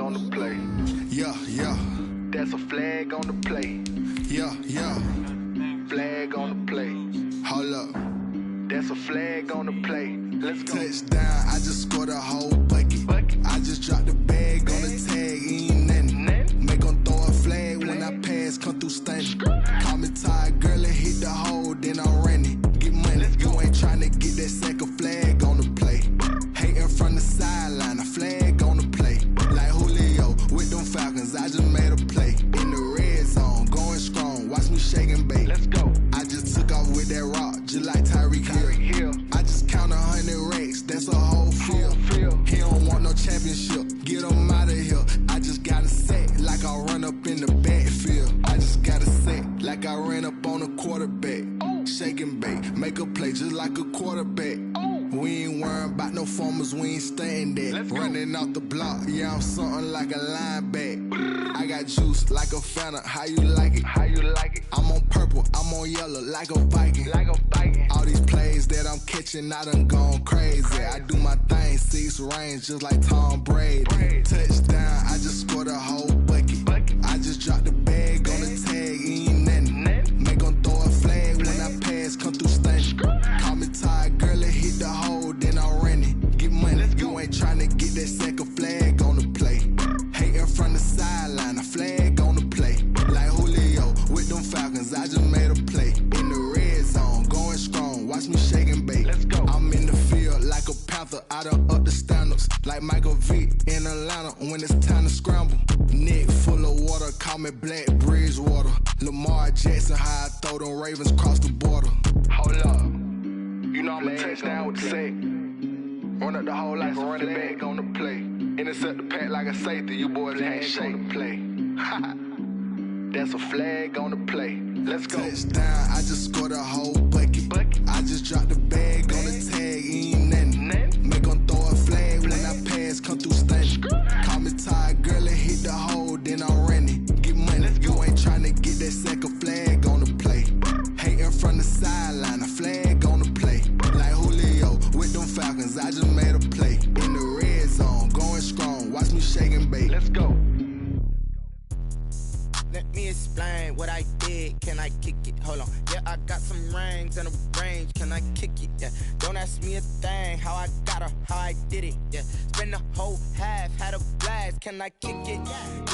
on the play. Yeah, yeah. That's a flag on the play. Yeah, yeah. Flag on the play. Hold up. That's a flag on the play. Let's go. Touchdown, I just scored a whole bucket. I just dropped the bag on the tag, ain't nothing. Make 'em throw a flag when I pass, come through stunning. Call me tired, girl, and hit the hole, then I'm running. Get money, you ain't tryna get that second flag on the play. Hating from the sideline, a flag on the play. Like Julio with them Falcons, I just made a play. In the red zone, going strong, watch me shake and bake. Let's go. I just took off with that rock, just like Tyreek Hill. I just count 100 racks, that's a whole field. He don't want no championship, get him out of here. I just got a set, like I run up in the backfield. I just got a set, like I ran up on a quarterback. Shake and bake, make a play just like a quarterback. We ain't worrying about no formers, we ain't staying there. Running off the block, yeah, I'm something like a linebacker. I got juice like a Fanta, how you like it? How you like it? I'm on purple, I'm on yellow, like a Viking. Like a Viking. All these plays that I'm catching, I done gone crazy. I do my thing, 6 range, just like Tom Brady. Touchdown, I just scored a whole bucket. I just dropped the bag on the tag, ain't nothing. Make 'em throw a flag when I pass, come through stunning. Call me tired, girl, and hit the hole, then I'm running. Get money, you ain't tryna get that second flag on the play. Hating from the sideline, a flag on the play. Like Julio with them Falcons, I just made a play. In the red zone, going strong, watch me shake and bake. Let's go. I'm in the field like a Panther, I done up the standards. Like Michael Vick in Atlanta when it's time to scramble. Neck full of water, call me Black Bridgewater. Lamar Jackson, how I throw them Ravens cross the border. Hold up. You know I'm a touchdown with the sack. Run up the hole like a running back on the play. Intercept the pack like a safety, you boys can't shake the play. That's a flag on the play. Let's go. Touchdown, I just scored a whole bucket. I just dropped the bag on the tag, ain't nothing. Make 'em throw a flag when I pass, come through stunning. Call me tired, girl, and hit the hole, then I'm running. Get money, you ain't tryna get that second flag on the play. Hating from the sideline, a flag on the play. Like Julio with them Falcons, I just made a play. In the red zone, going strong, watch me shake and bake. Let's go. Let me explain what I did, can I kick it? Hold on, yeah, I got some rings and a range, can I kick it? Yeah, don't ask me a thing, how I got her, how I did it? Yeah, spend the whole half, had a blast, can I kick it?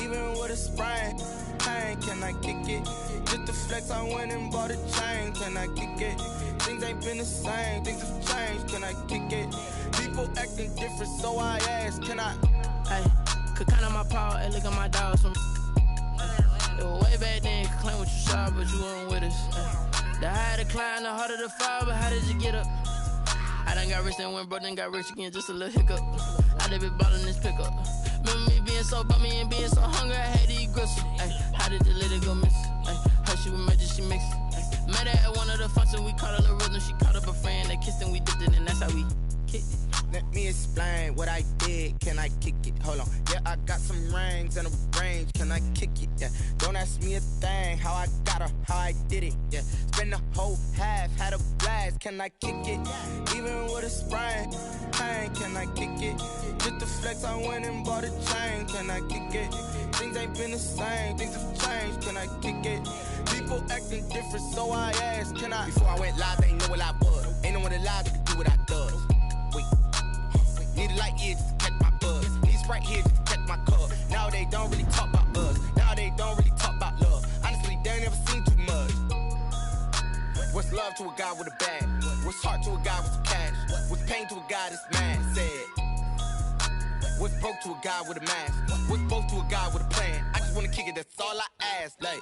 Even with a sprain, pain, can I kick it? Just to flex, I went and bought a chain, can I kick it? Things ain't been the same, things have changed, can I kick it? People acting different, so I ask, can I? Hey, could count on my power, and look at my dogs from. It was way back then, you could claim what you saw, but you weren't with us. The higher the climb, the harder the fall, but how did you get up? I done got rich and went broke, then got rich again, just a little hiccup. I done been ballin' this pickup. Remember me being so bummy and being so hungry, I had to eat gristle. Ay, how did the lady go miss? Ay, her she was magic, she mixed. Met her at one of the functions, we caught her little rhythm, she caught up a friend, they kissed and we dipped it, and that's how we kicked it. Let me explain what I did, can I kick it? Hold on, yeah, I got some rings and a range, can I kick it? Yeah, don't ask me a thing, how I got her, how I did it? Yeah, spend the whole half, had a blast, can I kick it? Even with a sprain, pain, can I kick it? Just to flex, I went and bought a chain, can I kick it? Things ain't been the same, things have changed, can I kick it? People acting different, so I asked, can I? Before I went live, they ain't know what I was. Ain't no one alive that could do what I does. Need a light here just to catch my buzz. Need Sprite here just to catch my cup. Now they don't really talk about us. Now they don't really talk about love. Honestly, they ain't never seen too much. What's love to a guy with a bag? What's heart to a guy with some cash? What's pain to a guy that's mad? Said. What's broke to a guy with a mask? What's both to a guy with a plan? I just wanna kick it, that's all I ask. Like,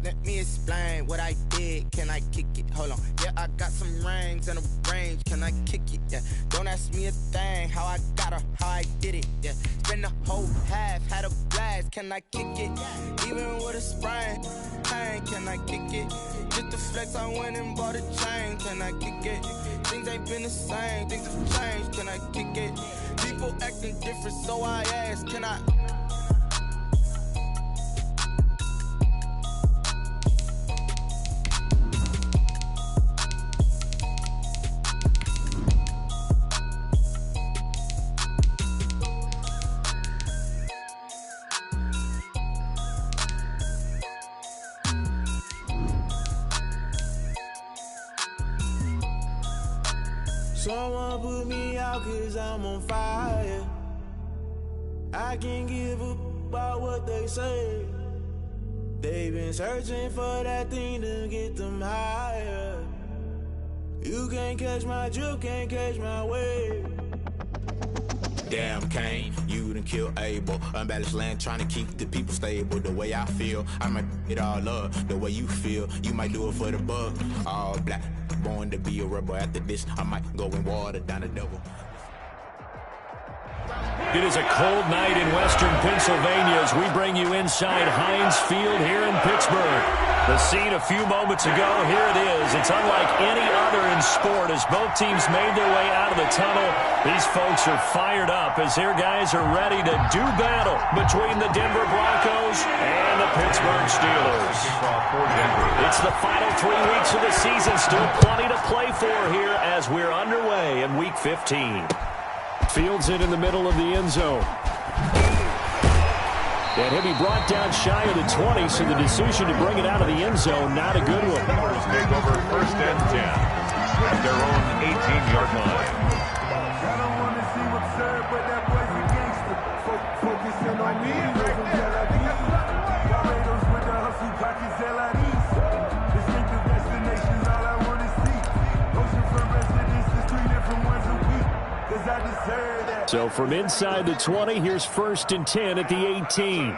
let me explain what I did, can I kick it? Hold on, yeah, I got some rings and a range, can I kick it? Yeah, don't ask me a thing, how I got her, how I did it? Yeah, spend the whole half, had a blast, can I kick it? Even with a sprain, pain, can I kick it? Just to flex, I went and bought a chain, can I kick it? Things ain't been the same, things have changed, can I kick it? People acting different, so I ask, can I? Someone put me out 'cause I'm on fire. I can't give a about what they say. They've been searching for that thing to get them higher. You can't catch my drift, can't catch my wave. Damn, Kane, you done killed Abel. Unbalanced land, trying to keep the people stable. The way I feel, I might it all up. The way you feel, you might do it for the buck. All black, born to be a rebel. After this, I might go and water down the double. It is a cold night in western Pennsylvania as we bring you inside Heinz Field here in Pittsburgh. The scene a few moments ago, here it is. It's unlike any other in sport as both teams made their way out of the tunnel. These folks are fired up as their guys are ready to do battle between the Denver Broncos and the Pittsburgh Steelers. It's the final 3 weeks of the season. Still plenty to play for here as we're underway in Week 15. Fields it in the middle of the end zone. And he'll be brought down shy of the 20, so the decision to bring it out of the end zone, not a good one. Take over 1st and 10 at their own 18-yard line. I don't want to seem absurd, but that boy's a gangster. Focusing on me, Barbados with the hustle, pockets LIDs. Distinctive destinations, all I want to see. Oceanfront residences, 3 different ones a week. Cause I deserve that. So from inside the 20, here's 1st and 10 at the 18.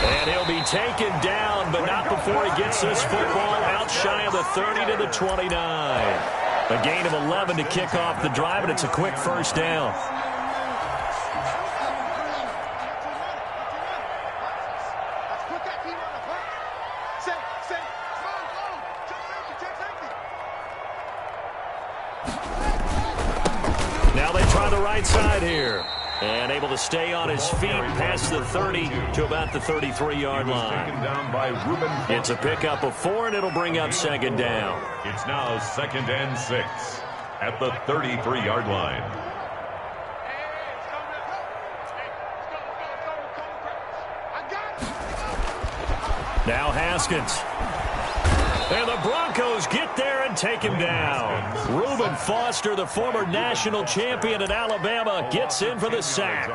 And he'll be taken down, but not before he gets this football out shy of the 30 to the 29. A gain of 11 to kick off the drive, and it's a quick first down. Now they try the right side here. And able to stay on his feet past the 30 to about the 33-yard line. Down by Reuben. It's a pickup of 4, and it'll bring up 2nd down. It's now 2nd and 6 at the 33-yard line. Now Haskins. And the Broncos get there and take him down. Reuben Foster, the former national champion at Alabama, gets in for the sack.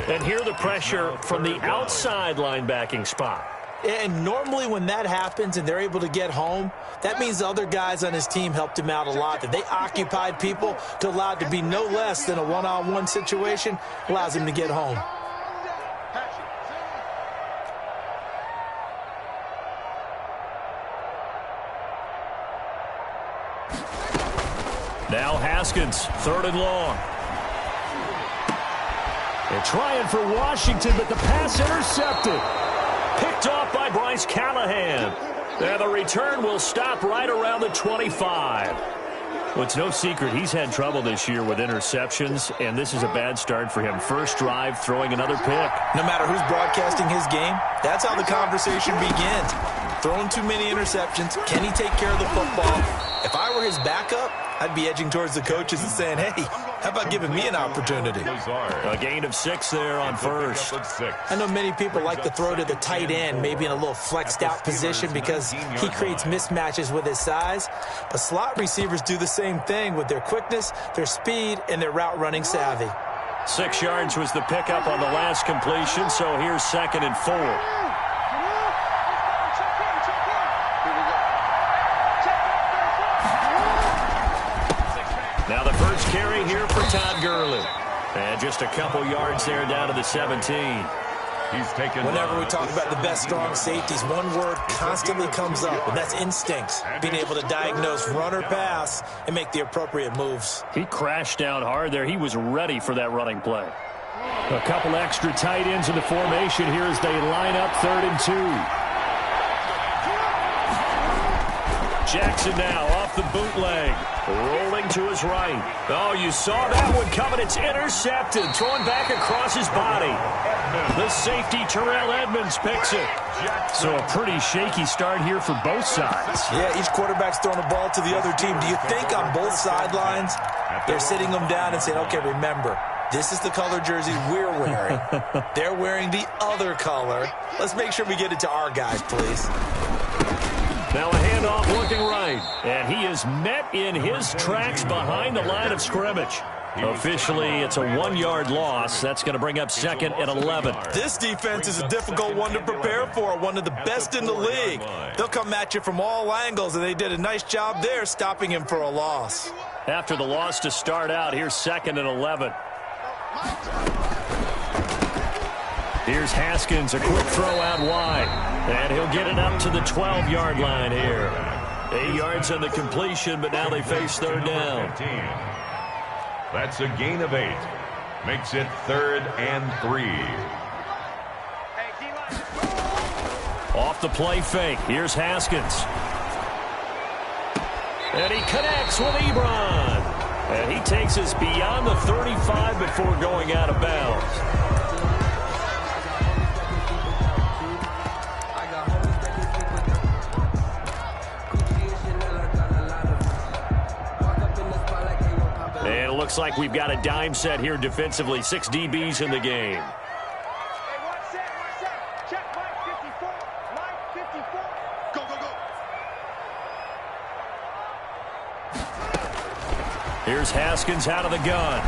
And here the pressure from the outside linebacking spot. And normally when that happens and they're able to get home, that means the other guys on his team helped him out a lot. That they occupied people to allow it to be no less than a one-on-one situation, allows him to get home. Now Haskins, 3rd and long. They're trying for Washington, but the pass intercepted. Picked off by Bryce Callahan. And the return will stop right around the 25. Well, it's no secret he's had trouble this year with interceptions, and this is a bad start for him. First drive, throwing another pick. No matter who's broadcasting his game, that's how the conversation begins. Throwing too many interceptions. Can he take care of the football? If I were his backup, I'd be edging towards the coaches and saying, hey, how about giving me an opportunity? A gain of 6 there on first. I know many people like to throw to the tight end, maybe in a little flexed out position because he creates mismatches with his size. But slot receivers do the same thing with their quickness, their speed, and their route running savvy. 6 yards was the pickup on the last completion, so here's 2nd and 4. Now the first carry here for Todd Gurley. And just a couple yards there down to the 17. He's taken. Whenever we talk about the best strong safeties, one word constantly comes up, and that's instincts. Being able to diagnose run or pass and make the appropriate moves. He crashed down hard there. He was ready for that running play. A couple extra tight ends in the formation here as they line up 3rd and 2. Jackson now off the bootleg. Rolling to his right. Oh, you saw that one coming. It's intercepted. Throwing back across his body. The safety, Terrell Edmonds, picks it. So a pretty shaky start here for both sides. Yeah, each quarterback's throwing the ball to the other team. Do you think on both sidelines they're sitting them down and saying, okay, remember, This is the color jersey we're wearing. They're wearing the other color. Let's make sure we get it to our guys, please. Now a handoff looking right. And he is met in his tracks behind the line of scrimmage. Officially, it's a 1-yard loss. That's going to bring up second and 11. This defense is a difficult one to prepare for, one of the best in the league. They'll come at you from all angles, and they did a nice job there stopping him for a loss. After the loss to start out, here's second and 11. Here's Haskins, a quick throw out wide. And he'll get it up to the 12-yard line here. 8 yards on the completion, but now they face third down. That's a gain of 8. Makes it 3rd and 3. Off the play fake. Here's Haskins. And he connects with Ebron. And he takes us beyond the 35 before going out of bounds. And it looks like we've got a dime set here defensively. 6 DBs in the game. Here's Haskins out of the gun.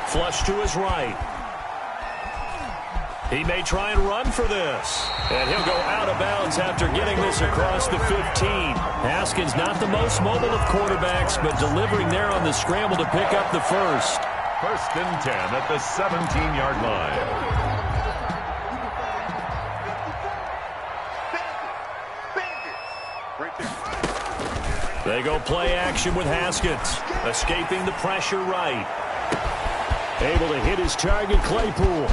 Flush to his right. He may try and run for this. And he'll go out of bounds after getting this across the 15. Haskins not the most mobile of quarterbacks, but delivering there on the scramble to pick up the first. 1st and 10 at the 17-yard line. They go play action with Haskins. Escaping the pressure right. Able to hit his target, Claypool.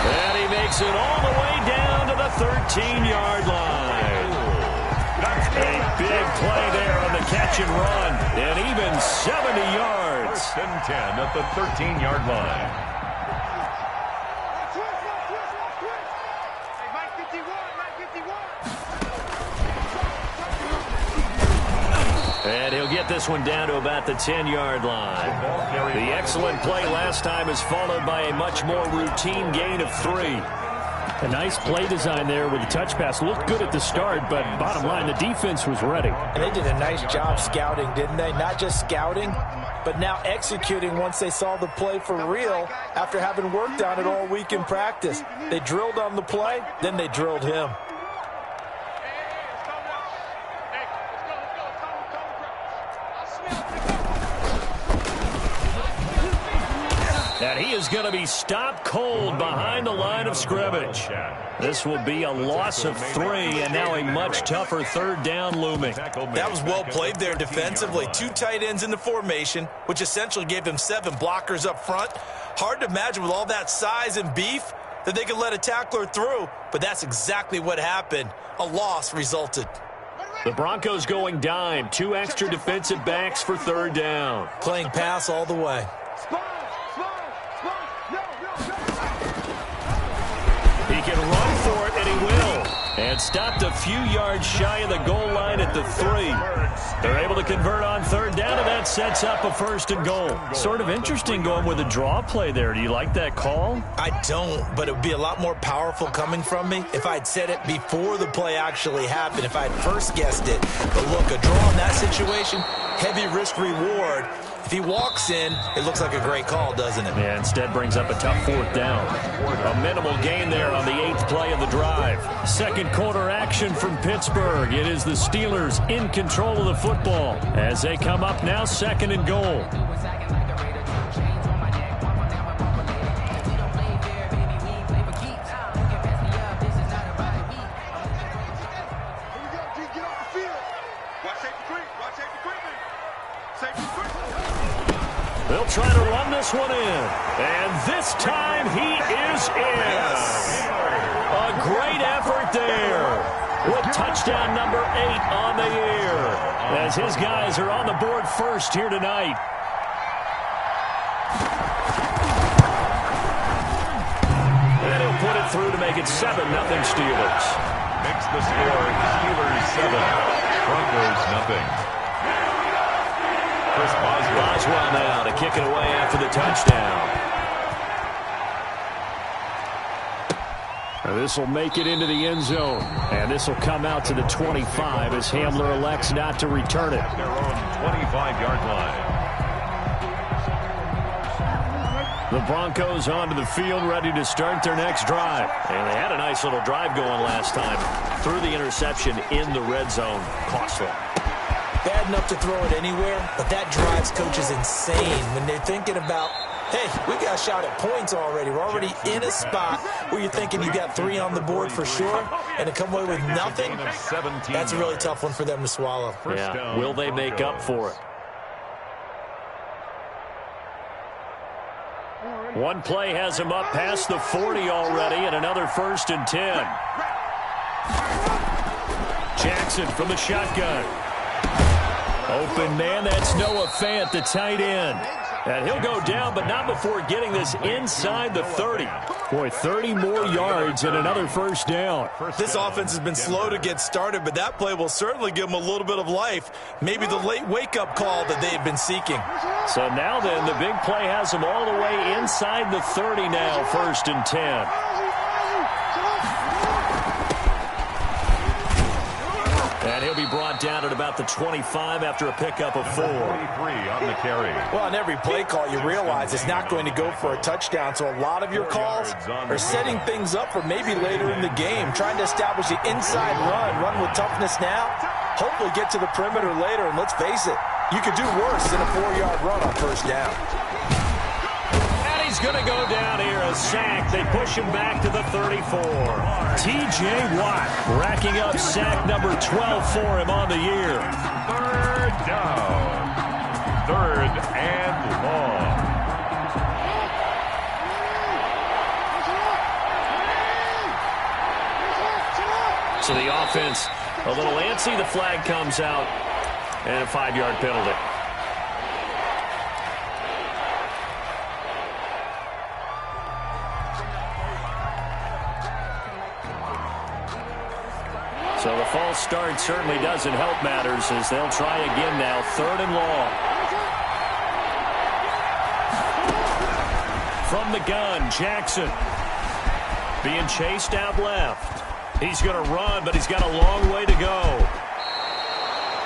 And he makes it all the way down to the 13-yard line. A big play there on the catch and run. And even 70 yards. 1st and 10 at the 13-yard line. And he'll get this one down to about the 10-yard line. The excellent play last time is followed by a much more routine gain of 3. A nice play design there with the touch pass. Looked good at the start, but bottom line, the defense was ready. And they did a nice job scouting, didn't they? Not just scouting, but now executing once they saw the play for real after having worked on it all week in practice. They drilled on the play, then they drilled him. And he is going to be stopped cold behind the line of scrimmage. This will be a loss of 3, and now a much tougher 3rd down looming. That was well played there defensively. 2 tight ends in the formation, which essentially gave him 7 blockers up front. Hard to imagine with all that size and beef that they could let a tackler through, but that's exactly what happened. A loss resulted. The Broncos going dime. 2 extra defensive backs for 3rd down. Playing pass all the way. He can run for it, and he will. And stopped a few yards shy of the goal line at the 3. They're able to convert on 3rd down, and that sets up a 1st and goal. Sort of interesting going with a draw play there. Do you like that call? I don't, but it would be a lot more powerful coming from me if I'd said it before the play actually happened, if I'd first guessed it. But look, a draw in that situation, heavy risk reward. If he walks in, it looks like a great call, doesn't it? Yeah, instead brings up a tough 4th down. A minimal gain there on the 8th play of the drive. Second quarter action from Pittsburgh. It is the Steelers in control of the football as they come up now 2nd and goal. They'll try to run this one in. And this time he is in. A great effort there. With touchdown number 8 on the year. As his guys are on the board first here tonight. And he'll put it through to make it 7-0 Steelers. Makes the score Steelers 7, Broncos 0. Chris Boswell. Boswell now to kick it away after the touchdown. This will make it into the end zone. And this will come out to the 25 as Hamler elects not to return it. Their own 25-yard line. The Broncos onto the field, ready to start their next drive. And they had a nice little drive going last time. Threw the interception in the red zone. Costly. Bad enough to throw it anywhere, but that drives coaches insane when they're thinking about, hey, we got a shot at points already. We're already in a spot where you're thinking you got 3 on the board for sure, and to come away with nothing, that's a really tough one for them to swallow. Yeah. Will they make up for it? One play has him up past the 40 already, and another 1st and 10. Jackson from the shotgun. Open man, that's Noah Fant, the tight end. And he'll go down, but not before getting this inside the 30. Boy, 30 more yards and another 1st down. This offense has been slow to get started, but that play will certainly give them a little bit of life. Maybe the late wake-up call that they had been seeking. So now then, the big play has them all the way inside the 30 now, 1st and 10. And he'll be brought down at about the 25 after a pickup of 4. 43 on the carry. Well, on every play call, you realize it's not going to go for a touchdown, so a lot of your calls are setting things up for maybe later in the game, trying to establish the inside run with toughness now, hopefully get to the perimeter later, and let's face it, you could do worse than a 4-yard run on 1st down. He's going to go down here, a sack. They push him back to the 34. T.J. Watt racking up sack number 12 for him on the year. 3rd down. 3rd and long. So the offense a little antsy. The flag comes out, and a 5-yard penalty. So the false start certainly doesn't help matters as they'll try again now. 3rd and long. From the gun, Jackson being chased out left. He's going to run, but he's got a long way to go.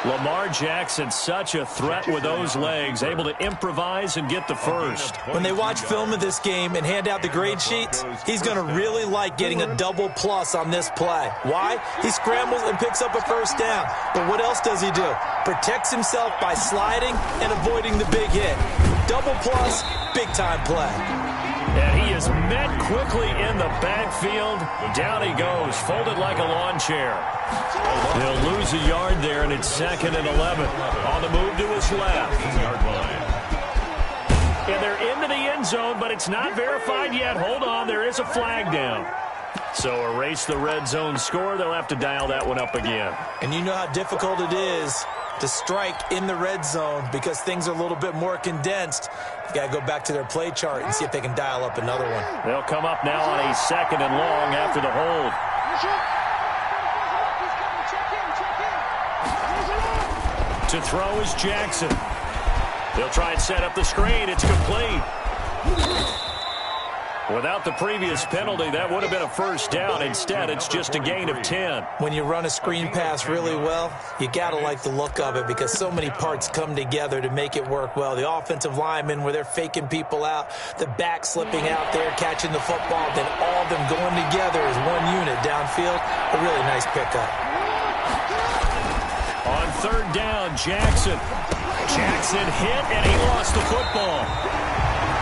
Lamar Jackson, such a threat with those legs, able to improvise and get the 1st. When they watch film of this game and hand out the grade sheets, he's going to really like getting a double plus on this play. Why? He scrambles and picks up a 1st down. But what else does he do? Protects himself by sliding and avoiding the big hit. Double plus, big-time play. And he is met quickly in the backfield. Down he goes, folded like a lawn chair. They'll lose a yard there, and it's 2nd and 11. On the move to his left. And they're into the end zone, but it's not verified yet. Hold on, there is a flag down. So erase the red zone score. They'll have to dial that one up again. And you know how difficult it is to strike in the red zone because things are a little bit more condensed. You've got to go back to their play chart and see if they can dial up another one. They'll come up now on a 2nd and long after the hold. To throw is Jackson. They'll try and set up the screen. It's complete. Without the previous penalty, that would have been a 1st down. Instead, it's just a gain of 10. When you run a screen pass really well, you got to like the look of it because so many parts come together to make it work well. The offensive linemen, where they're faking people out, the back slipping out there, catching the football, then all of them going together as one unit downfield. A really nice pickup. On 3rd down, Jackson. Jackson hit, and he lost the football.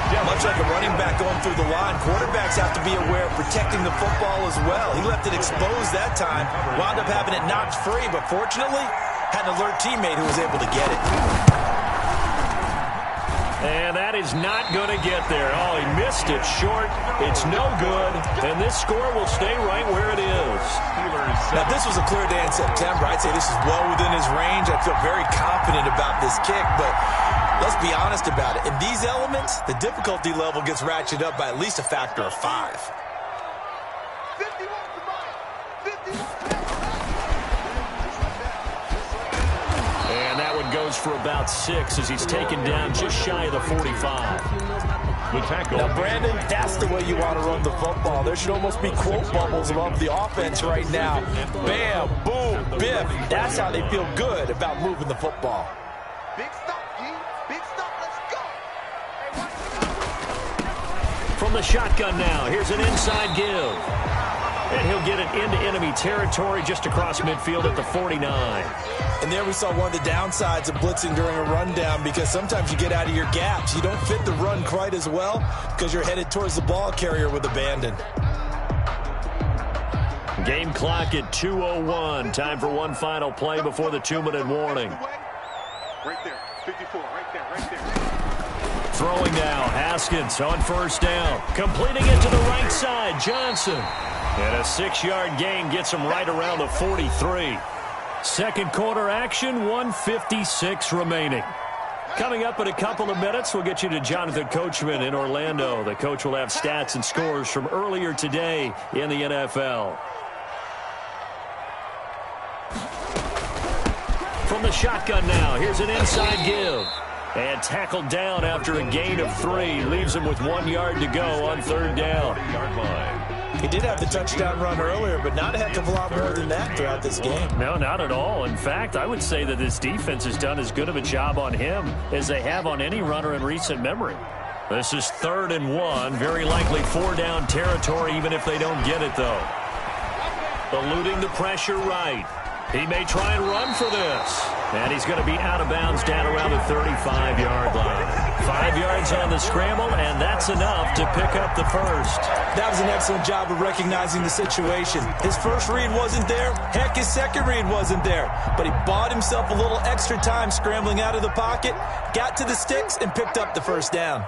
Yeah, much like a running back going through the line, quarterbacks have to be aware of protecting the football as well. He left it exposed that time, wound up having it knocked free, but fortunately, had an alert teammate who was able to get it. And that is not going to get there. Oh, he missed it short. It's no good, and this score will stay right where it is. Now, this was a clear day in September. I'd say this is well within his range. I feel very confident about this kick, but let's be honest about it. In these elements, the difficulty level gets ratcheted up by at least a factor of 5. And that would go goes for about 6 as he's taken down just shy of the 45. The tackle. Now, Brandon, that's the way you want to run the football. There should almost be quote bubbles above the offense right now. Bam, boom, biff. That's how they feel good about moving the football. Big stop, G. Big stop. Let's go. From the shotgun now, here's an inside give. And he'll get it into enemy territory just across midfield at the 49. And there we saw one of the downsides of blitzing during a rundown, because sometimes you get out of your gaps. You don't fit the run quite as well because you're headed towards the ball carrier with abandon. Game clock at 2:01. Time for one final play before the 2-minute warning. Right there. 54. Right there. Throwing now. Haskins on first down. Completing it to the right side. Johnson. And a 6-yard gain gets him right around the 43. Second quarter action, 1:56 remaining. Coming up in a couple of minutes, we'll get you to Jonathan Coachman in Orlando. The coach will have stats and scores from earlier today in the NFL. From the shotgun now, here's an inside give. And tackled down after a gain of 3. Leaves him with 1 yard to go on third down. He did have the touchdown run earlier, but not a heck of a lot more than that throughout this game. No, not at all. In fact, I would say that this defense has done as good of a job on him as they have on any runner in recent memory. This is 3rd and 1. Very likely 4-down territory, even if they don't get it, though. Eluding the pressure right. He may try and run for this. And he's going to be out of bounds down around the 35-yard line. 5 yards on the scramble, and that's enough to pick up the first. That was an excellent job of recognizing the situation. His first read wasn't there. Heck, his second read wasn't there. But he bought himself a little extra time scrambling out of the pocket, got to the sticks, and picked up the first down.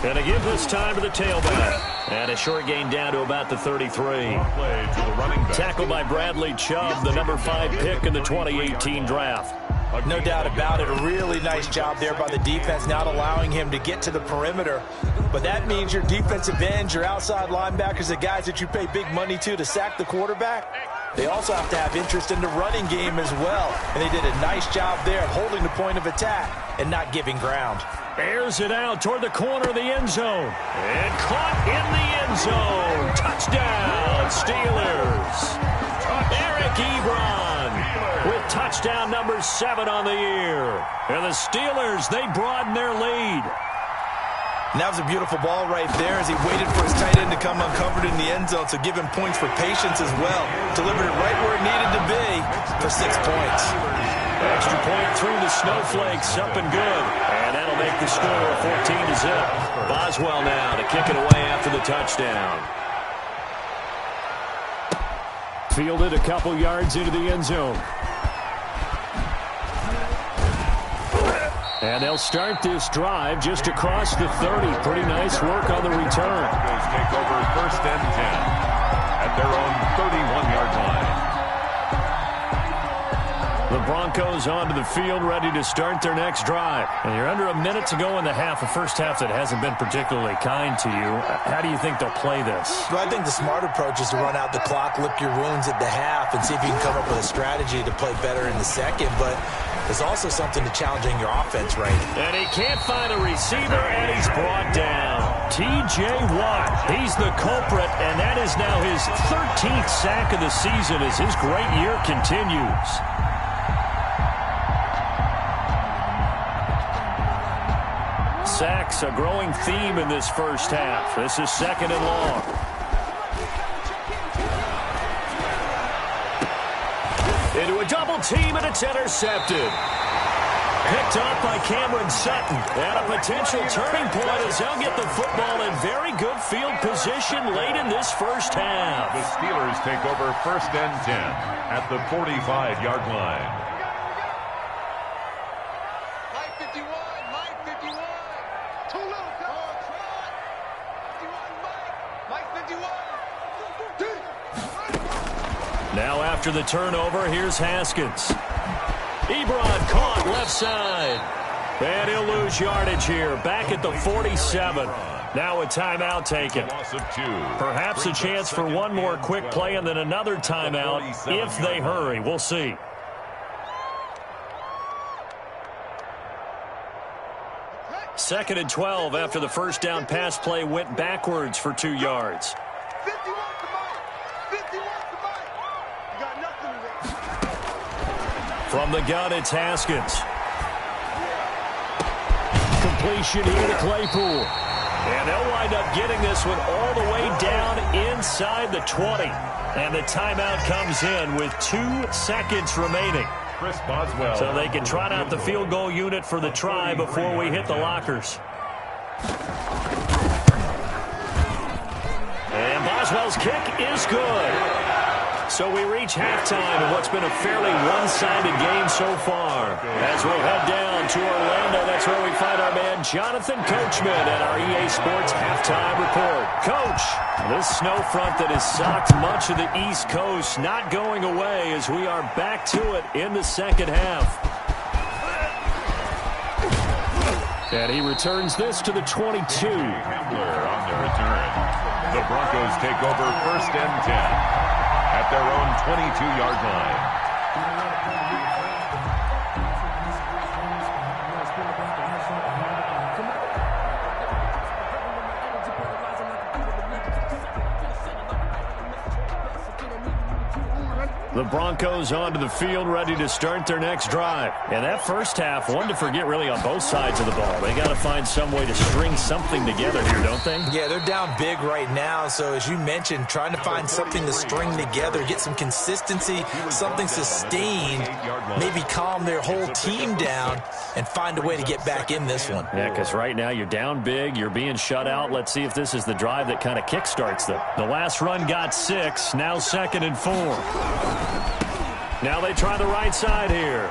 And to give this time to the tailback. And a short gain down to about the 33. Tackled by Bradley Chubb, the number 5 pick in the 2018 draft. No doubt about it. A really nice job there by the defense, not allowing him to get to the perimeter. But that means your defensive ends, your outside linebackers, the guys that you pay big money to sack the quarterback, they also have to have interest in the running game as well. And they did a nice job there of holding the point of attack and not giving ground. Airs it out toward the corner of the end zone. And caught in the end zone. Touchdown, Steelers. Eric Ebron with touchdown number 7 on the year. And the Steelers, they broaden their lead. And that was a beautiful ball right there as he waited for his tight end to come uncovered in the end zone, so give him points for patience as well. Delivered it right where it needed to be for 6 points. Extra point through the snowflakes, up and good. And that'll make the score 14-0. Boswell now to kick it away after the touchdown. Fielded a couple yards into the end zone. And they'll start this drive just across the 30. Pretty nice work on the return. Take over 1st and 10 at their own 31-yard line. The Broncos onto the field, ready to start their next drive. And you're under a minute to go in the half, a first half that hasn't been particularly kind to you. How do you think they'll play this? Well, I think the smart approach is to run out the clock, lick your wounds at the half, and see if you can come up with a strategy to play better in the second. But there's also something to challenging your offense right. And he can't find a receiver, and he's brought down. T.J. Watt, he's the culprit, and that is now his 13th sack of the season as his great year continues. Sacks, a growing theme in this first half. This is 2nd and long. Into a double team, and it's intercepted. Picked off by Cameron Sutton. And a potential turning point as they'll get the football in very good field position late in this first half. The Steelers take over 1st and 10 at the 45-yard line. Now after the turnover, here's Haskins. Ebron caught left side. And he'll lose yardage here, back at the 47. Now a timeout taken. Perhaps a chance for one more quick play and then another timeout if they hurry. We'll see. Second and 12 after the first down pass play went backwards for 2 yards. From the gun, it's Haskins. Completion here to Claypool. And they'll wind up getting this one all the way down inside the 20. And the timeout comes in with 2 seconds remaining. Chris Boswell. So they can trot out the field goal unit for the try before we hit the lockers. And Boswell's kick is good. So we reach halftime in what's been a fairly one-sided game so far. As we'll head down to Orlando, that's where we find our man Jonathan Coachman at our EA Sports Halftime Report. Coach, this snow front that has socked much of the East Coast not going away as we are back to it in the second half. And he returns this to the 22. Hambler on the return. The Broncos take over 1st and 10. At their own 22-yard line. The Broncos onto the field, ready to start their next drive. And that first half, one to forget really on both sides of the ball. They got to find some way to string something together here, don't they? Yeah, they're down big right now. So as you mentioned, trying to find something to string together, get some consistency, something sustained, maybe calm their whole team down and find a way to get back in this one. Yeah, because right now you're down big, you're being shut out. Let's see if this is the drive that kind of kickstarts them. The last run got 6, now 2nd and 4. Now they try the right side here.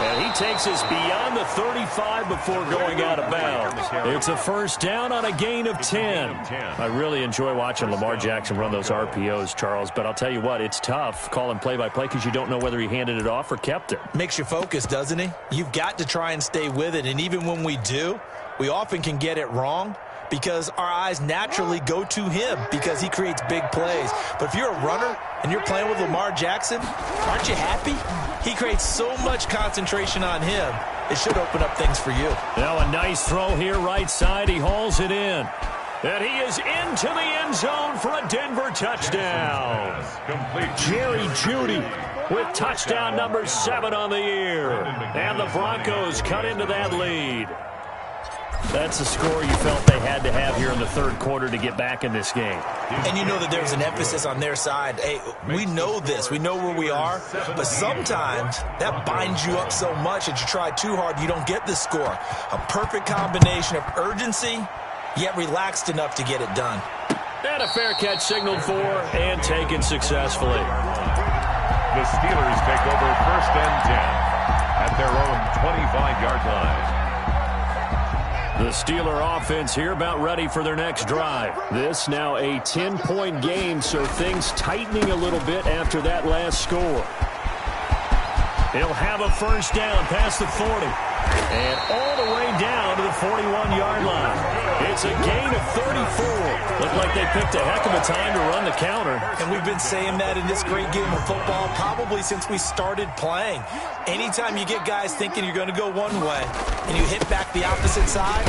And he takes us beyond the 35 before going out of bounds. It's a first down on a gain of 10. I really enjoy watching Lamar Jackson run those RPOs, Charles, but I'll tell you what, it's tough calling play-by-play because you don't know whether he handed it off or kept it. Makes you focus, doesn't he? You've got to try and stay with it, and even when we do, we often can get it wrong because our eyes naturally go to him because he creates big plays. But if you're a runner and you're playing with Lamar Jackson, aren't you happy? He creates so much concentration on him. It should open up things for you. Now a nice throw here, right side. He hauls it in. And he is into the end zone for a Denver touchdown. Jerry Jeudy with touchdown number 7 on the year. And the Broncos cut into that lead. That's a score you felt they had to have here in the third quarter to get back in this game. And you know that there's an emphasis on their side. Hey, we know this. We know where we are. But sometimes that binds you up so much that you try too hard, you don't get the score. A perfect combination of urgency, yet relaxed enough to get it done. And a fair catch signaled for and taken successfully. The Steelers take over 1st and 10 at their own 25-yard line. The Steeler offense here about ready for their next drive. This now a 10-point game, so things tightening a little bit after that last score. He'll have a first down past the 40. And all the way down to the 41-yard line. It's a gain of 34. Looked like they picked a heck of a time to run the counter. And we've been saying that in this great game of football probably since we started playing. Anytime you get guys thinking you're going to go one way and you hit back the opposite side,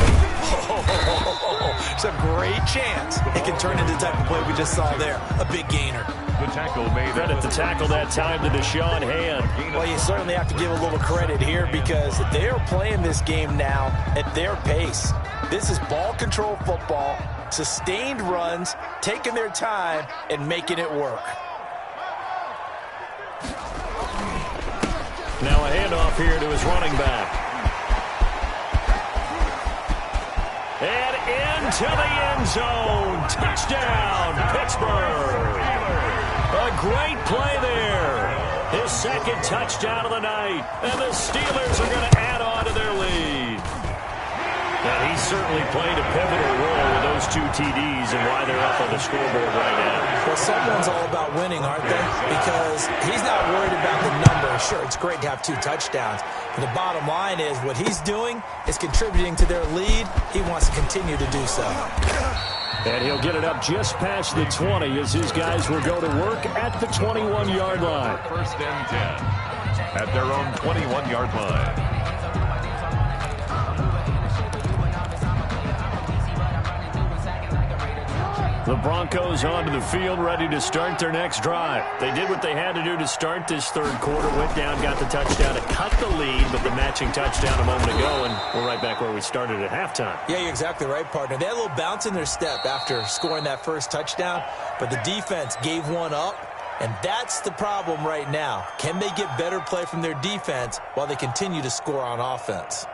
it's a great chance it can turn into the type of play we just saw there. A big gainer. The tackle made. Credit the tackle that time to Deshaun Hand. Well, you certainly have to give a little credit here because they are playing this game now at their pace. This is ball control football, sustained runs, taking their time and making it work. Now a handoff here to his running back. And into the end zone. Touchdown, Pittsburgh. A great play there. His second touchdown of the night. And the Steelers are going to add on to their lead. And he's certainly played a pivotal role with those 2 TDs and why they're up on the scoreboard right now. Well, someone's all about winning, aren't they? Because he's not worried about the number. Sure, it's great to have 2 touchdowns. But the bottom line is what he's doing is contributing to their lead. He wants to continue to do so. And he'll get it up just past the 20 as his guys will go to work at the 21-yard line. First and 10 at their own 21-yard line. The Broncos onto the field, ready to start their next drive. They did what they had to do to start this third quarter, went down, got the touchdown to cut the lead, but the matching touchdown a moment ago, and we're right back where we started at halftime. Yeah, you're exactly right, partner. They had a little bounce in their step after scoring that first touchdown, but the defense gave one up, and that's the problem right now. Can they get better play from their defense while they continue to score on offense?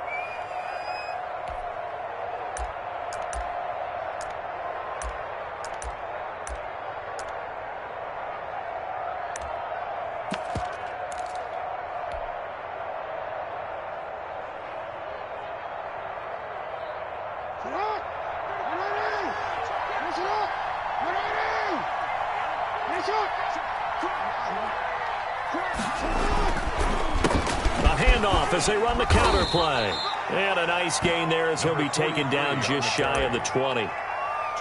As they run the counter play. And a nice gain there as he'll be taken down just shy of the 20.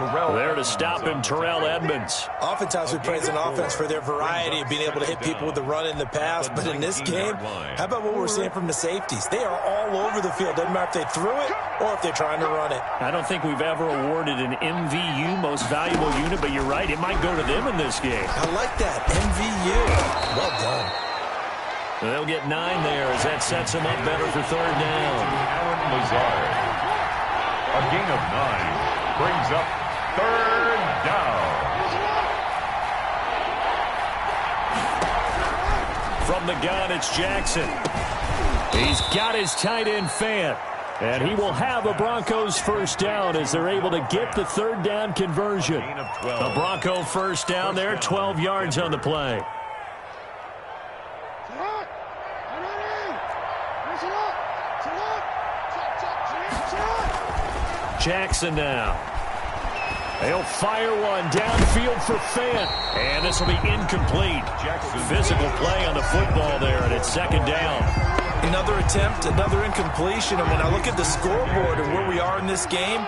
There to stop him, Terrell Edmunds. Oftentimes we praise an offense for their variety of being able to hit people with the run in the pass, but in this game, how about what we're seeing from the safeties? They are all over the field. Doesn't matter if they threw it or if they're trying to run it. I don't think we've ever awarded an MVU, most valuable unit, but you're right, it might go to them in this game. I like that, MVU. Well done. They'll get 9 there as that sets them up better for third down. Allen Lazard. A gain of 9 brings up third down. From the gun, it's Jackson. He's got his tight end Fant. And he will have a Broncos first down as they're able to get the third down conversion. A Bronco first down there, 12 yards on the play. Jackson now. They'll fire one downfield for Fant. And this will be incomplete. Physical play on the football there, and it's second down. Another attempt, another incompletion. And when I look at the scoreboard and where we are in this game,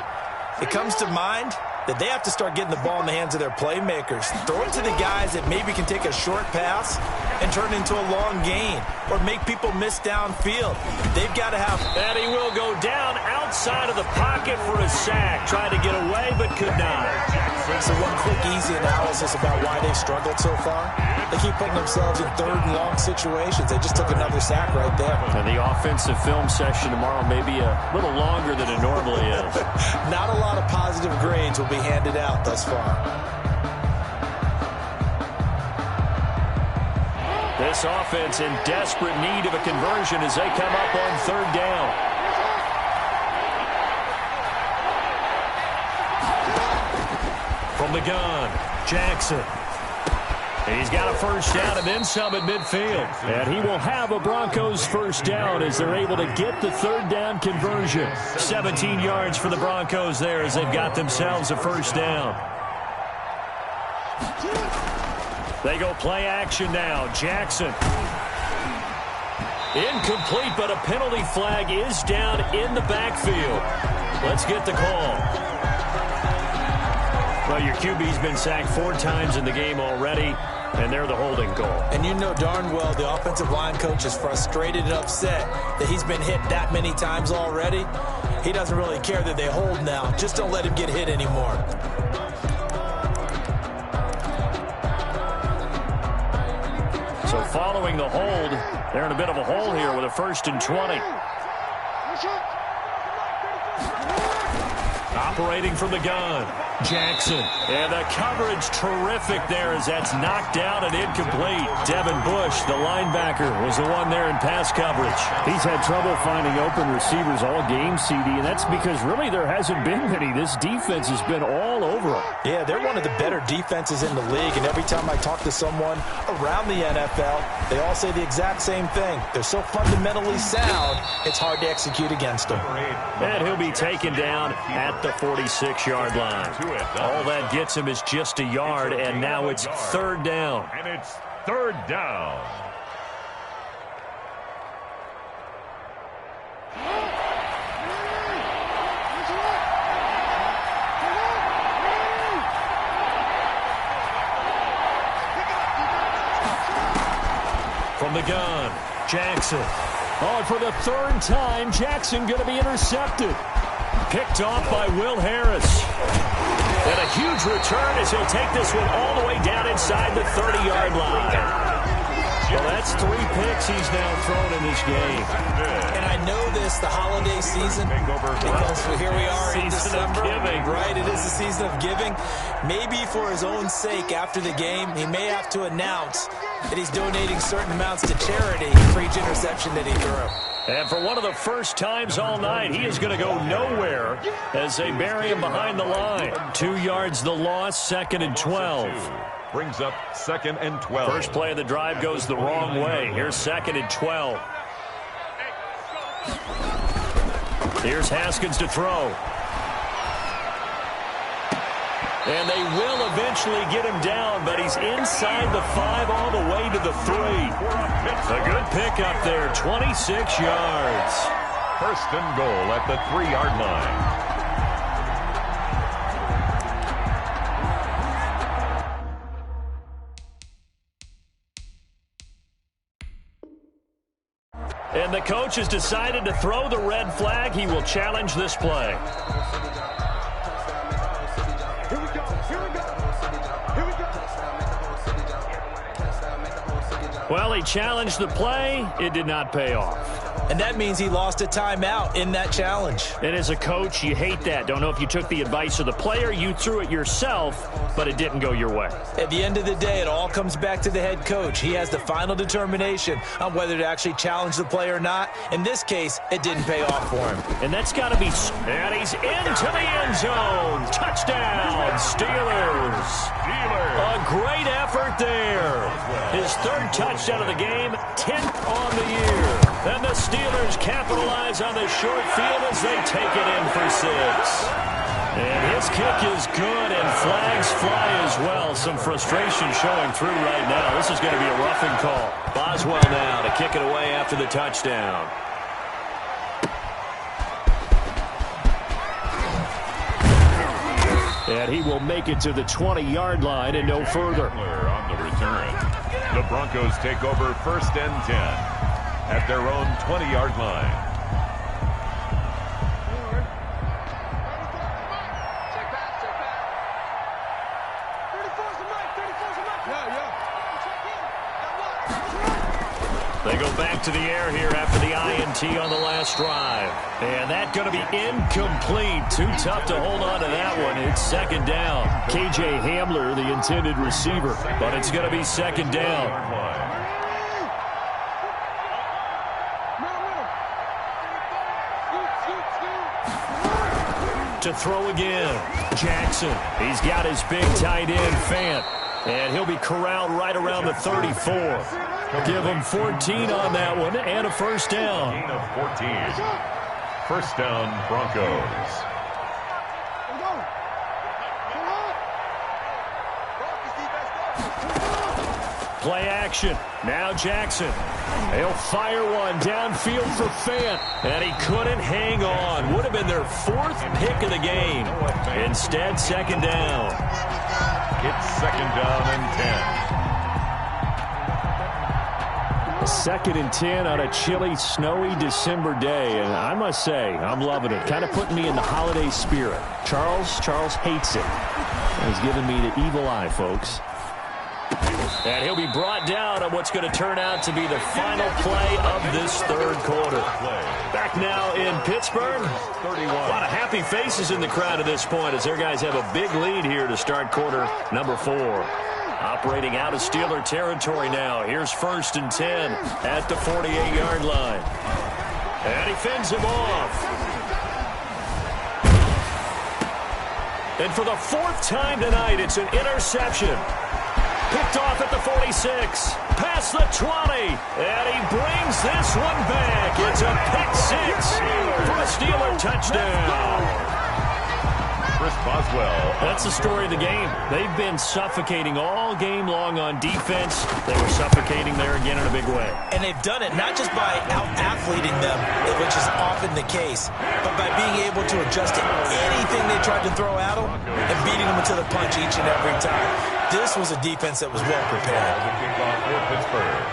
it comes to mind that they have to start getting the ball in the hands of their playmakers. Throw it to the guys that maybe can take a short pass and turn it into a long gain or make people miss downfield. They've got to have... And he will go down outside of the pocket for a sack. Tried to get away, but could not. So one quick, easy analysis about why they've struggled so far. They keep putting themselves in third and long situations. They just took another sack right there. And the offensive film session tomorrow may be a little longer than it normally is. Not a lot of positive grades will be handed out thus far. This offense in desperate need of a conversion as they come up on third down. From the gun, Jackson. He's got a first down and then some at midfield. And he will have a Broncos first down as they're able to get the third down conversion. 17 yards for the Broncos there as they've got themselves a first down. They go play action now. Jackson. Incomplete, but a penalty flag is down in the backfield. Let's get the call. Well, your QB's been sacked 4 times in the game already, and they're the holding goal. And you know darn well the offensive line coach is frustrated and upset that he's been hit that many times already. He doesn't really care that they hold now. Just don't let him get hit anymore. So following the hold, they're in a bit of a hole here with a 1st and 20. Operating from the gun, Jackson. And the coverage terrific there as that's knocked down and incomplete. Devin Bush, the linebacker, was the one there in pass coverage. He's had trouble finding open receivers all game, CD, and that's because really there hasn't been many. This defense has been all over them. Yeah, they're one of the better defenses in the league, and every time I talk to someone around the NFL, they all say the exact same thing. They're so fundamentally sound, it's hard to execute against them. And he'll be taken down at the 46-yard line. All that gets him is just a yard, and now it's third down. And it's third down. From the gun, Jackson. Oh, and for the third time, Jackson going to be intercepted. Picked off by Will Harris. And a huge return as he'll take this one all the way down inside the 30-yard line. Well, that's 3 picks he's now thrown in this game. And I know this, the holiday season, because here we are in December. Right, it is the season of giving. Maybe for his own sake, after the game, he may have to announce that he's donating certain amounts to charity for each interception that he threw. And for one of the first times all night, he is going to go nowhere as they bury him behind the line. 2 yards the loss, 2nd and 12. Brings up 2nd and 12. First play of the drive goes the wrong way. Here's 2nd and 12. Here's Haskins to throw. And they will eventually get him down, but he's inside the 5 all the way to the 3. A good pickup there, 26 yards. First and goal at the 3-yard line. And the coach has decided to throw the red flag. He will challenge this play. Well, he challenged the play. It did not pay off. And that means he lost a timeout in that challenge. And as a coach, you hate that. Don't know if you took the advice of the player, you threw it yourself, but it didn't go your way. At the end of the day, it all comes back to the head coach. He has the final determination on whether to actually challenge the play or not. In this case, it didn't pay off for him. And that's got to be... And he's into the end zone. Touchdown, Steelers. A great effort there. His 3rd touchdown of the game, 10th on the year. And the Steelers capitalize on the short field as they take it in for 6. And his kick is good, and flags fly as well. Some frustration showing through right now. This is going to be a roughing call. Boswell now to kick it away after the touchdown. And he will make it to the 20-yard line and no further. On the return. The Broncos take over 1st and 10 at their own 20-yard line. They go back to the air here after the INT on the last drive. And that's going to be incomplete. Too tough to hold on to that one. It's 2nd down. KJ Hamler, the intended receiver. But it's going to be 2nd down. To throw again. Jackson. He's got his big tight end, Fant. And he'll be corralled right around the 34. Give him 14 on that one and a 1st down. Gain of 14. 1st down, Broncos. Play action. Now Jackson. He'll fire one downfield for Fant. And he couldn't hang on. Would have been their 4th pick of the game. Instead, 2nd down. It's 2nd down and 10. 2nd and 10 on a chilly, snowy December day. And I must say, I'm loving it. Kind of putting me in the holiday spirit. Charles hates it. He's giving me the evil eye, folks. And he'll be brought down on what's going to turn out to be the final play of this 3rd quarter. Back back now in Pittsburgh. 31. A lot of happy faces in the crowd at this point as their guys have a big lead here to start quarter number 4. Operating out of Steeler territory now. Here's 1st and 10 at the 48-yard line. And he fends him off. And for the 4th time tonight, it's an interception. Picked off at the 46. Past the 20. And he brings this one back. It's a pick 6 for a Steeler touchdown. Chris Boswell. That's the story of the game. They've been suffocating all game long on defense. They were suffocating there again in a big way. And they've done it not just by out-athleting them, which is often the case, but by being able to adjust to anything they tried to throw at them and beating them to the punch each and every time. This was a defense that was well prepared. The kickoff for Pittsburgh.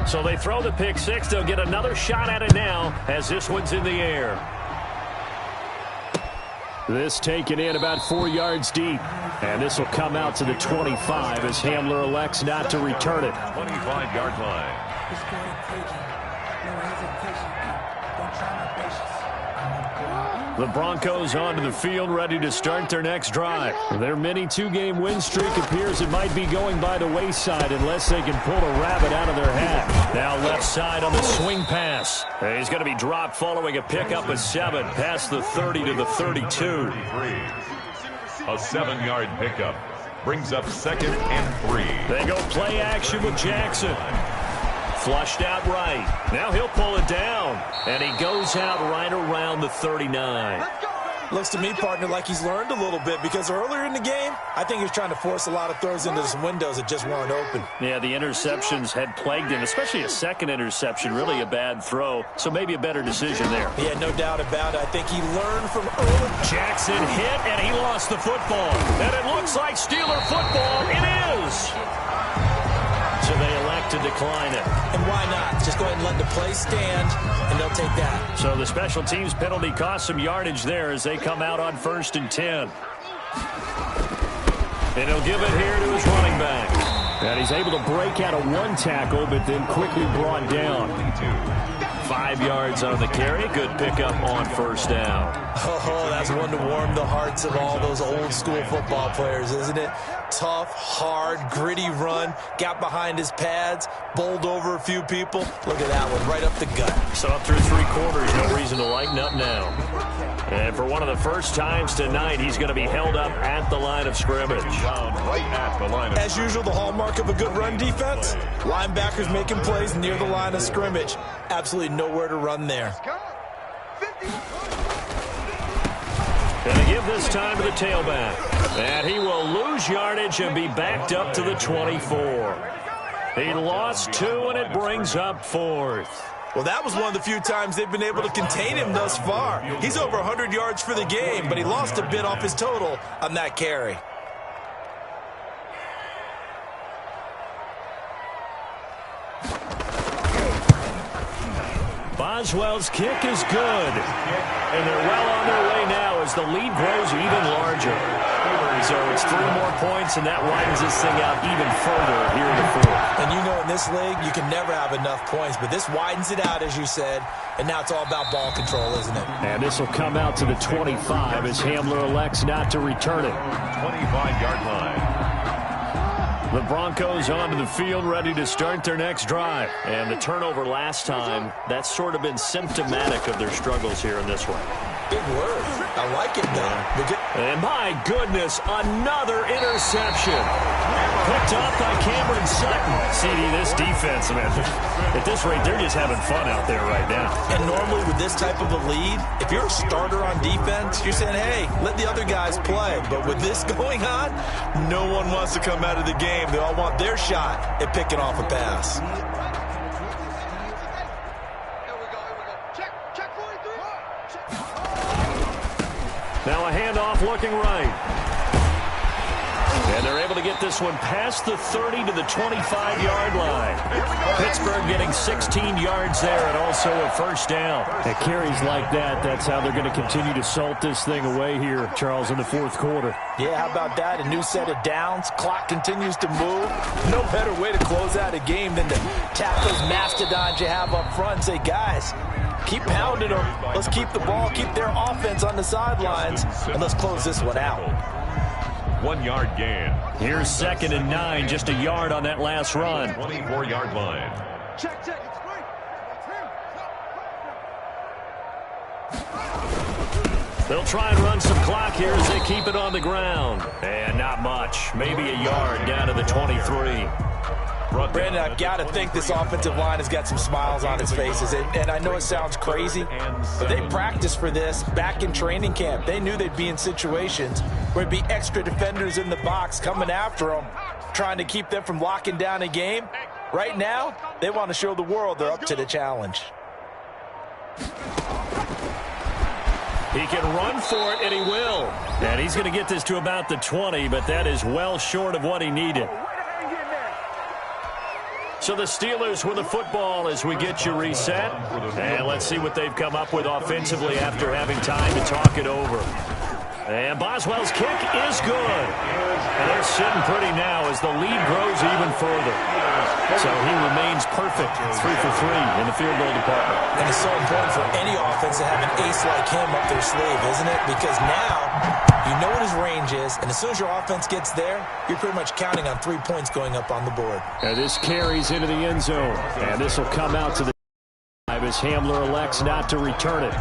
So they throw the pick 6. They'll get another shot at it now as this one's in the air. This taken in about 4 yards deep. And this will come out to the 25 as Hamler elects not to return it. 25-yard line. The Broncos onto the field, ready to start their next drive. Their mini 2-game win streak appears it might be going by the wayside unless they can pull a rabbit out of their hat. Now left side on the swing pass. He's going to be dropped following a pickup of 7 past the 30 to the 32. A 7-yard pickup brings up 2nd and 3. They go play action with Jackson. Flushed out right. Now he'll pull it down. And he goes out right around the 39. Looks to me, partner, like he's learned a little bit because earlier in the game, I think he was trying to force a lot of throws into some windows that just weren't open. Yeah, the interceptions had plagued him, especially a second interception, really a bad throw. So maybe a better decision there. Yeah, no doubt about it. I think he learned from early. Jackson hit, and he lost the football. And it looks like Steeler football. It is. So they elect to decline it. And why not? Just go ahead and let the play stand, and they'll take that. So the special teams penalty cost some yardage there as they come out on 1st and 10. And he'll give it here to his running back. And he's able to break out of 1 tackle, but then quickly brought down. 5 yards on the carry. Good pickup on 1st down. Oh, that's one to warm the hearts of all those old school football players, isn't it? Tough, hard, gritty run. Got behind his pads, bowled over a few people. Look at that one, right up the gut. So up through 3 quarters, no reason to lighten up now. And for one of the first times tonight, he's going to be held up at the line of scrimmage. Right at the line of As usual, the hallmark of a good run defense, linebackers making plays near the line of scrimmage. Absolutely nowhere to run there. Going to give this time to the tailback. And he will lose yardage and be backed up to the 24. He lost 2, and it brings up 4th. Well, that was one of the few times they've been able to contain him thus far. He's over 100 yards for the game, but he lost a bit off his total on that carry. Boswell's kick is good. And they're well on their way now as the lead grows even larger. So it's 3 more points, and that widens this thing out even further here in the 4th. And you know in this league, you can never have enough points, but this widens it out, as you said, and now it's all about ball control, isn't it? And this will come out to the 25 as Hamler elects not to return it. 25-yard line. The Broncos onto the field, ready to start their next drive. And the turnover last time, that's sort of been symptomatic of their struggles here in this one. Big word. I like it, though. And my goodness, another interception. Picked up by Cameron Sutton. CD, this defense, man, at this rate, they're just having fun out there right now. And normally with this type of a lead, if you're a starter on defense, you're saying, hey, let the other guys play. But with this going on, no one wants to come out of the game. They all want their shot at picking off a pass. Now a handoff looking right. And they're able to get this one past the 30 to the 25-yard line. Pittsburgh getting 16 yards there and also a first down. At carries like that, that's how they're going to continue to salt this thing away here, Charles, in the fourth quarter. Yeah, how about that? A new set of downs. Clock continues to move. No better way to close out a game than to tap those mastodons you have up front and say, guys, keep pounding them. Let's keep the ball, keep their offense on the sidelines, and let's close this one out. 1 yard gain. Here's 2nd and 9, just a yard on that last run. 24-yard line. Check. It's great. They'll try and run some clock here as they keep it on the ground. And not much. Maybe a yard down to the 23. Brandon, I've got to think this offensive line has got some smiles on its faces. And I know it sounds crazy, but they practiced for this back in training camp. They knew they'd be in situations where it'd be extra defenders in the box coming after them, trying to keep them from locking down a game. Right now, they want to show the world they're up to the challenge. He can run for it, and he will. And he's going to get this to about the 20, but that is well short of what he needed. So the Steelers with the football as we get you reset. And let's see what they've come up with offensively after having time to talk it over. And Boswell's kick is good. And they're sitting pretty now as the lead grows even further. So he remains perfect, 3 for 3 in the field goal department. And it's so important for any offense to have an ace like him up their sleeve, isn't it? Because now you know what his range is, and as soon as your offense gets there, you're pretty much counting on 3 points going up on the board. And this carries into the end zone. And this will come out to the as Hamler elects not to return it.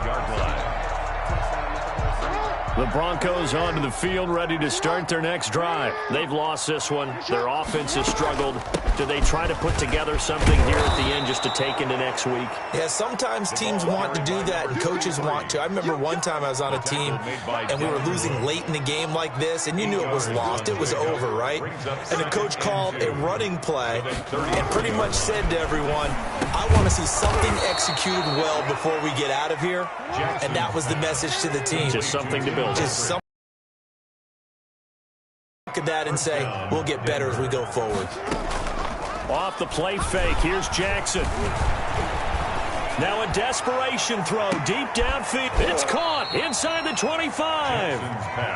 The Broncos onto the field, ready to start their next drive. They've lost this one. Their offense has struggled. Do they try to put together something here at the end just to take into next week? Yeah, sometimes teams want to do that and coaches want to. I remember one time I was on a team and we were losing late in the game like this, and you knew it was lost. It was over, right? And the coach called a running play and pretty much said to everyone, I want to see something executed well before we get out of here. And that was the message to the team. Just something to build. Just something. Look at that and say, we'll get better as we go forward. Off the play fake, here's Jackson. Now a desperation throw deep downfield. It's caught inside the 25.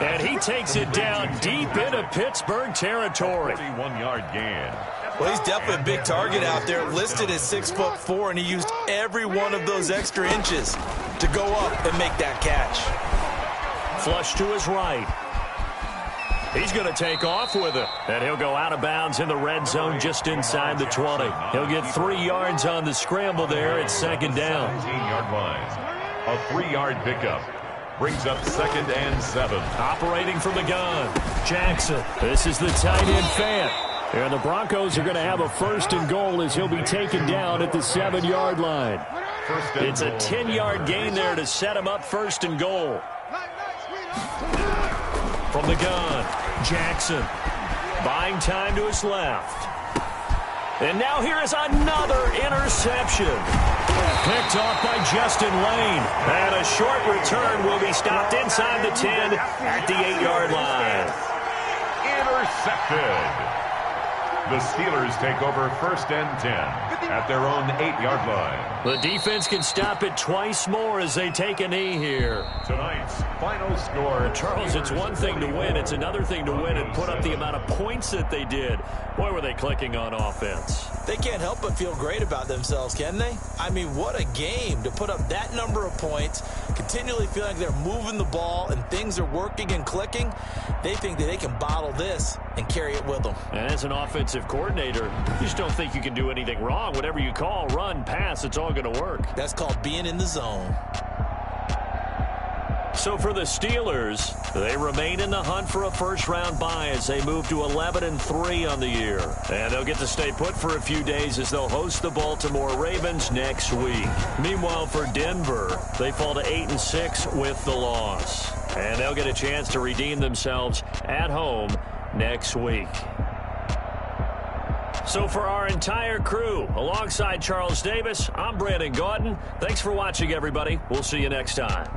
And he takes it down deep into Pittsburgh territory. 31-yard gain. Well, he's definitely a big target out there, listed as 6'4", and he used every one of those extra inches to go up and make that catch. Flush to his right. He's going to take off with it, and he'll go out of bounds in the red zone just inside the 20. He'll get 3 yards on the scramble there at 2nd down. 17-yard line. A 3-yard pickup. Brings up 2nd and 7. Operating from the gun, Jackson. This is the tight end Fant. And the Broncos are going to have a 1st and goal as he'll be taken down at the 7-yard line. It's a 10-yard gain there to set him up 1st and goal. From the gun, Jackson. Buying time to his left. And now here is another interception. Picked off by Justin Lane. And a short return will be stopped inside the 10 at the 8-yard line. Intercepted. The Steelers take over 1st and 10 at their own 8-yard line. The defense can stop it twice more as they take a knee here. Tonight's final score. Charles, it's one thing to win. It's another thing to win and put up the amount of points that they did. Boy, were they clicking on offense. They can't help but feel great about themselves, can they? I mean, what a game to put up that number of points, continually feel like they're moving the ball and things are working and clicking. They think that they can bottle this and carry it with them. And as an offensive coordinator, you just don't think you can do anything wrong. Whatever you call, run, pass, it's all going to work. That's called being in the zone. So for the Steelers, they remain in the hunt for a 1st-round bye as they move to 11-3 on the year. And they'll get to stay put for a few days as they'll host the Baltimore Ravens next week. Meanwhile, for Denver, they fall to 8-6 with the loss. And they'll get a chance to redeem themselves at home next week. So for our entire crew, alongside Charles Davis, I'm Brandon Gaudin. Thanks for watching, everybody. We'll see you next time.